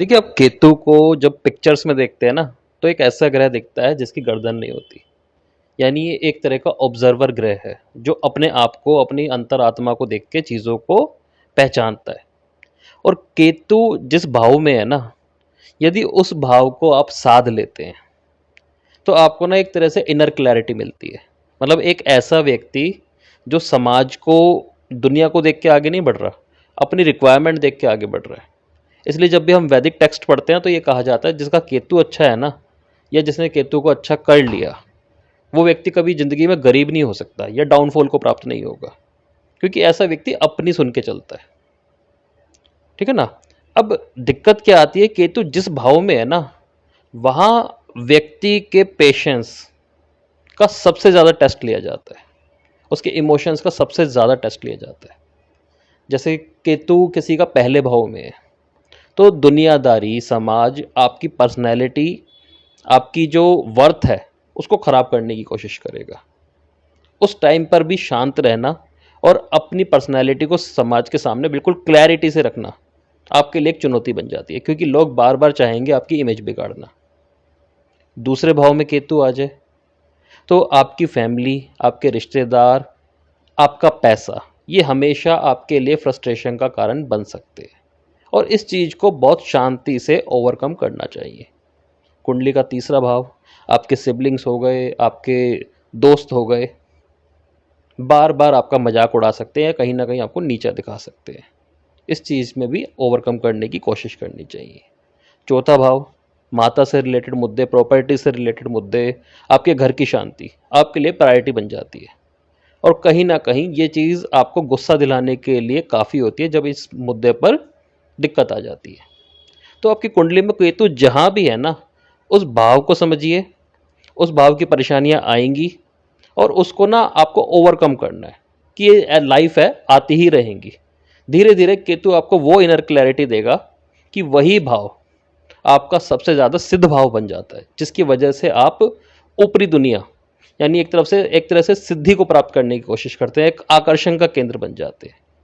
देखिए, आप केतु को जब पिक्चर्स में देखते हैं ना, तो एक ऐसा ग्रह दिखता है जिसकी गर्दन नहीं होती। यानी ये एक तरह का ऑब्जर्वर ग्रह है, जो अपने आप को, अपनी अंतरात्मा को देख के चीज़ों को पहचानता है। और केतु जिस भाव में है ना, यदि उस भाव को आप साध लेते हैं, तो आपको ना एक तरह से इनर क्लैरिटी मिलती है। मतलब एक ऐसा व्यक्ति जो समाज को, दुनिया को देख के आगे नहीं बढ़ रहा, अपनी रिक्वायरमेंट देख के आगे बढ़ रहा है। इसलिए जब भी हम वैदिक टेक्स्ट पढ़ते हैं तो ये कहा जाता है जिसका केतु अच्छा है ना, या जिसने केतु को अच्छा कर लिया, वो व्यक्ति कभी जिंदगी में गरीब नहीं हो सकता या डाउनफॉल को प्राप्त नहीं होगा, क्योंकि ऐसा व्यक्ति अपनी सुन के चलता है। ठीक है ना। अब दिक्कत क्या आती है, केतु जिस भाव में है ना, वहां व्यक्ति के पेशेंस का सबसे ज़्यादा टेस्ट लिया जाता है, उसके इमोशंस का सबसे ज़्यादा टेस्ट लिया जाता है। जैसे केतु किसी का पहले भाव में है, तो दुनियादारी, समाज, आपकी पर्सनैलिटी, आपकी जो वर्थ है, उसको ख़राब करने की कोशिश करेगा। उस टाइम पर भी शांत रहना और अपनी पर्सनैलिटी को समाज के सामने बिल्कुल क्लैरिटी से रखना आपके लिए एक चुनौती बन जाती है, क्योंकि लोग बार बार चाहेंगे आपकी इमेज बिगाड़ना। दूसरे भाव में केतु आ जाए तो आपकी फैमिली, आपके रिश्तेदार, आपका पैसा, ये हमेशा आपके लिए फ्रस्ट्रेशन का कारण बन सकते हैं, और इस चीज़ को बहुत शांति से ओवरकम करना चाहिए। कुंडली का तीसरा भाव, आपके सिबलिंग्स हो गए, आपके दोस्त हो गए, बार बार आपका मजाक उड़ा सकते हैं, कहीं ना कहीं आपको नीचा दिखा सकते हैं। इस चीज़ में भी ओवरकम करने की कोशिश करनी चाहिए। चौथा भाव, माता से रिलेटेड मुद्दे, प्रॉपर्टी से रिलेटेड मुद्दे, आपके घर की शांति आपके लिए प्रायोरिटी बन जाती है, और कहीं ना कहीं ये चीज़ आपको गुस्सा दिलाने के लिए काफ़ी होती है जब इस मुद्दे पर दिक्कत आ जाती है। तो आपकी कुंडली में केतु जहाँ भी है ना, उस भाव को समझिए, उस भाव की परेशानियाँ आएंगी, और उसको ना आपको ओवरकम करना है कि ये लाइफ है, आती ही रहेंगी। धीरे धीरे केतु आपको वो इनर क्लैरिटी देगा कि वही भाव आपका सबसे ज़्यादा सिद्ध भाव बन जाता है, जिसकी वजह से आप ऊपरी दुनिया, यानी एक तरह से सिद्धि को प्राप्त करने की कोशिश करते हैं, एक आकर्षण का केंद्र बन जाते हैं।